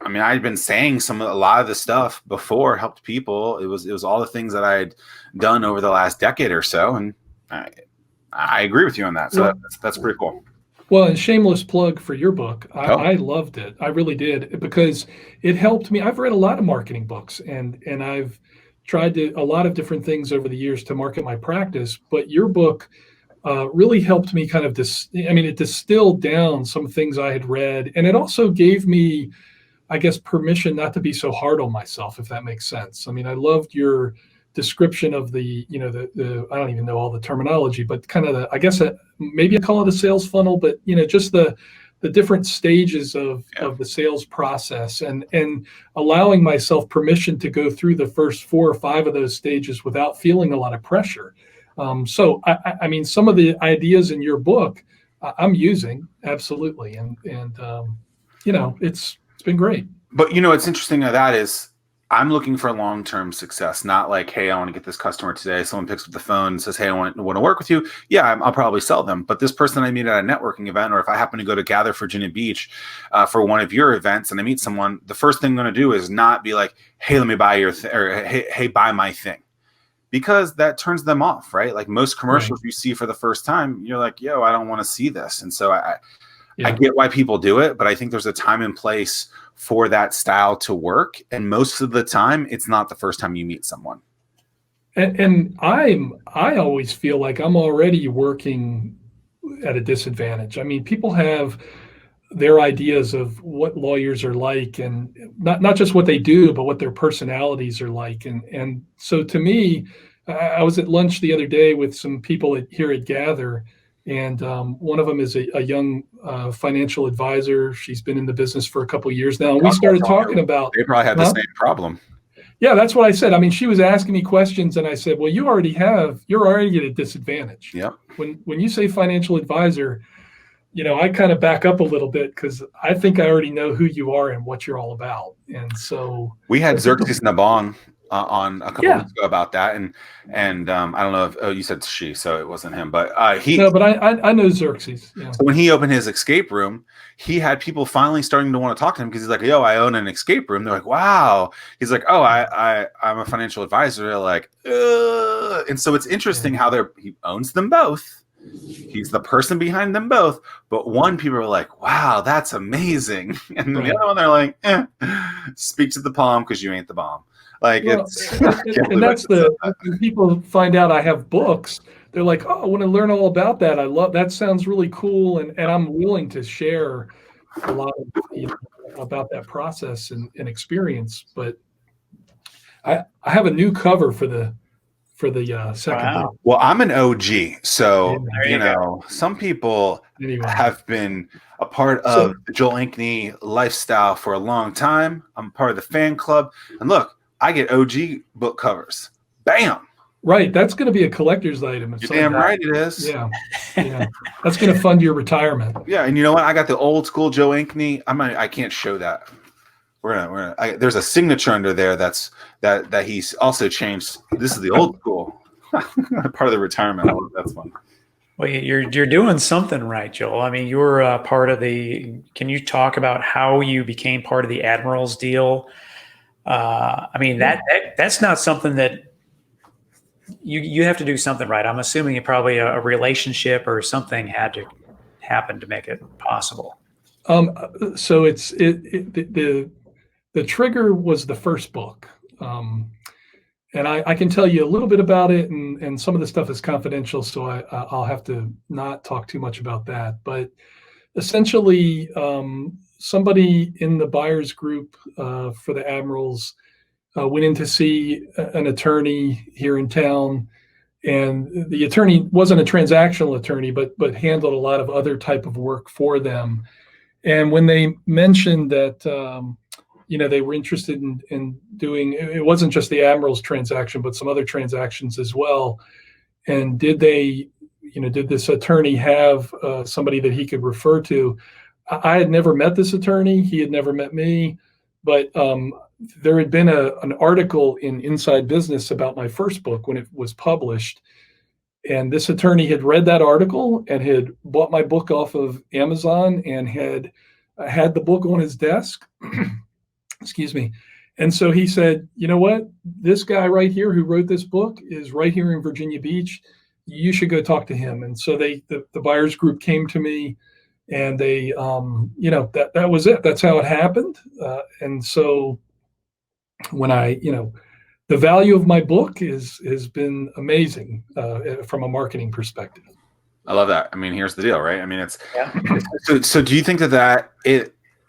I'd been saying a lot of the stuff before, helped people. It was all the things that I had done over the last decade or so. And I agree with you on that. So that's pretty cool. Well, and shameless plug for your book. Oh, I loved it. I really did, because it helped me. I've read a lot of marketing books, and I've tried a lot of different things over the years to market my practice. But your book really helped me kind of it distilled down some things I had read, and it also gave me, I guess, permission not to be so hard on myself, if that makes sense. I mean, I loved your description of the I don't even know all the terminology, but kind of I guess maybe I call it a sales funnel, but just the different stages of the sales process, and allowing myself permission to go through the first 4 or 5 of those stages without feeling a lot of pressure. So I mean, some of the ideas in your book I'm using absolutely, and it's been great. but what's interesting of that is I'm looking for long-term success, not like, hey, I want to get this customer today. Someone picks up the phone and says, hey, I want to work with you. Yeah, I'll probably sell them. But this person I meet at a networking event, or if I happen to go to Gather Virginia Beach for one of your events and I meet someone, the first thing I'm going to do is not be like, hey, let me buy your or hey, buy my thing. Because that turns them off, right? Like most commercials you see for the first time, you're like, yo, I don't want to see this. And so I get why people do it, but I think there's a time and place for that style to work. And most of the time, it's not the first time you meet someone. And I always feel like I'm already working at a disadvantage. I mean, people have their ideas of what lawyers are like, and not just what they do, but what their personalities are like. And so to me, I was at lunch the other day with some people here at Gather, and one of them is a young financial advisor. She's been in the business for a couple of years now. And we started talking about, they probably had the same problem. Yeah, that's what I said. I mean, she was asking me questions, and I said, well, you're already at a disadvantage. Yeah. When you say financial advisor, I kind of back up a little bit, because I think I already know who you are and what you're all about. And so we had Xerxes Nabong on a couple weeks ago about that, and I don't know if you said she, so it wasn't him, but but I know Xerxes. Yeah. So when he opened his escape room, he had people finally starting to want to talk to him, because he's like, yo, I own an escape room. They're like, wow. He's like, oh, I'm a financial advisor. They're like, ugh. And so it's interesting how he owns them both. He's the person behind them both, but one, people are like, wow, that's amazing, and the other one, they're like, speak to the palm because you ain't the bomb. Like, and that's when people find out I have books, they're like, oh, I want to learn all about that. I love that. Sounds really cool, and I'm willing to share a lot of about that process and experience. But I have a new cover for the second book. Well, I'm an OG, so some people have been a part of the Joel Ankney lifestyle for a long time. I'm part of the fan club, and look, I get OG book covers. Bam! Right, that's going to be a collector's item. You're damn right it is. Yeah, that's going to fund your retirement. Yeah, and you know what? I got the old school Joe Ankney. I can't show that. There's a signature under there that he's also changed. This is the old school part of the retirement. That's fun. Well, you're doing something right, Joel. I mean, you're part of the. Can you talk about how you became part of the Admirals deal? I mean, that's not something that you have to do something right. I'm assuming it probably a relationship or something had to happen to make it possible. So the trigger was the first book. And I can tell you a little bit about it, and some of the stuff is confidential, so I'll have to not talk too much about that. But essentially, somebody in the buyers group for the Admirals went in to see an attorney here in town, and the attorney wasn't a transactional attorney, but handled a lot of other type of work for them. And when they mentioned that they were interested in doing, it wasn't just the Admirals transaction, but some other transactions as well. And did this attorney have somebody that he could refer to? I had never met this attorney. He had never met me, but there had been an article in Inside Business about my first book when it was published. And this attorney had read that article and had bought my book off of Amazon and had the book on his desk. Excuse me. And so he said, you know what? This guy right here who wrote this book is right here in Virginia Beach. You should go talk to him. And so the buyers group came to me, and they, that was it. That's how it happened. And so when the value of my book has been amazing from a marketing perspective. I love that. I mean, here's the deal, right? I mean, Yeah. so do you think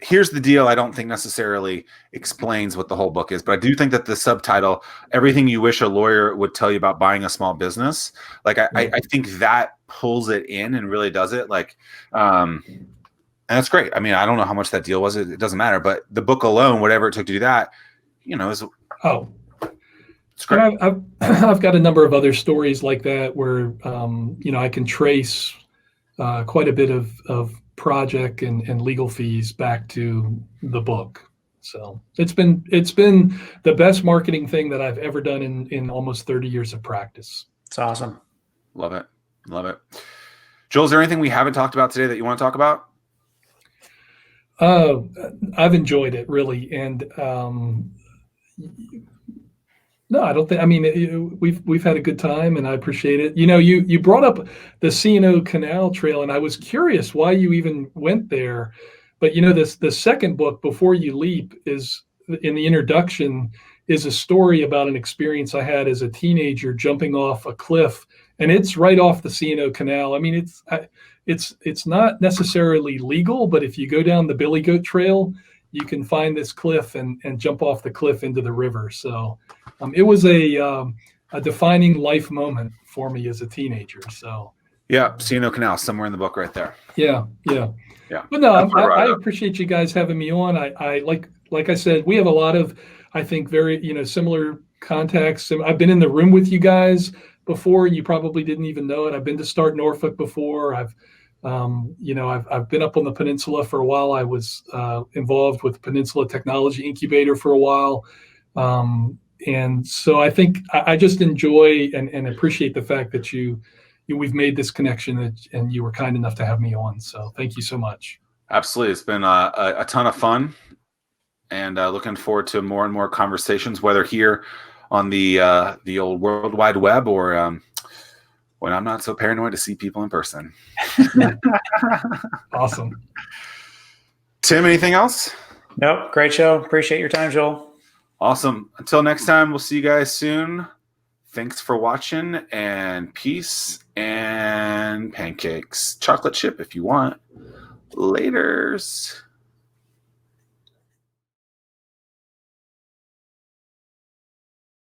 here's the deal, I don't think necessarily explains what the whole book is, but I do think that the subtitle, Everything You Wish a Lawyer Would Tell You About Buying a Small Business, like I think that pulls it in and really does it. Like, and that's great. I mean, I don't know how much that deal was. It doesn't matter, but the book alone, whatever it took to do that, is it's great. And I've got a number of other stories like that where, I can trace quite a bit of project and legal fees back to the book. So it's been the best marketing thing that I've ever done in almost 30 years of practice. It's awesome. Love it. Joel, is there anything we haven't talked about today that you want to talk about? I've enjoyed it really. And, no, I don't think. I mean, we've had a good time, and I appreciate it. You brought up the C&O Canal Trail, and I was curious why you even went there. But the second book, Before You Leap, is in the introduction is a story about an experience I had as a teenager jumping off a cliff, and it's right off the C&O Canal. I mean, it's not necessarily legal, but if you go down the Billy Goat Trail, you can find this cliff and jump off the cliff into the river. So it was a defining life moment for me as a teenager. So yeah, C&O Canal, somewhere in the book right there. Yeah. But no, I appreciate you guys having me on. I like I said, we have a lot of, I think, very similar contacts. I've been in the room with you guys before, and you probably didn't even know it. I've been to Start Norfolk before. I've been up on the peninsula for a while. I was involved with Peninsula Technology Incubator for a while. And so I think I just enjoy and appreciate the fact that we've made this connection and you were kind enough to have me on. So thank you so much. Absolutely. It's been a ton of fun, and looking forward to more and more conversations, whether here on the old World Wide Web or when I'm not so paranoid to see people in person. Awesome. Tim, anything else? Nope. Great show. Appreciate your time, Joel. Awesome. Until next time, we'll see you guys soon. Thanks for watching, and peace and pancakes. Chocolate chip if you want. Laters.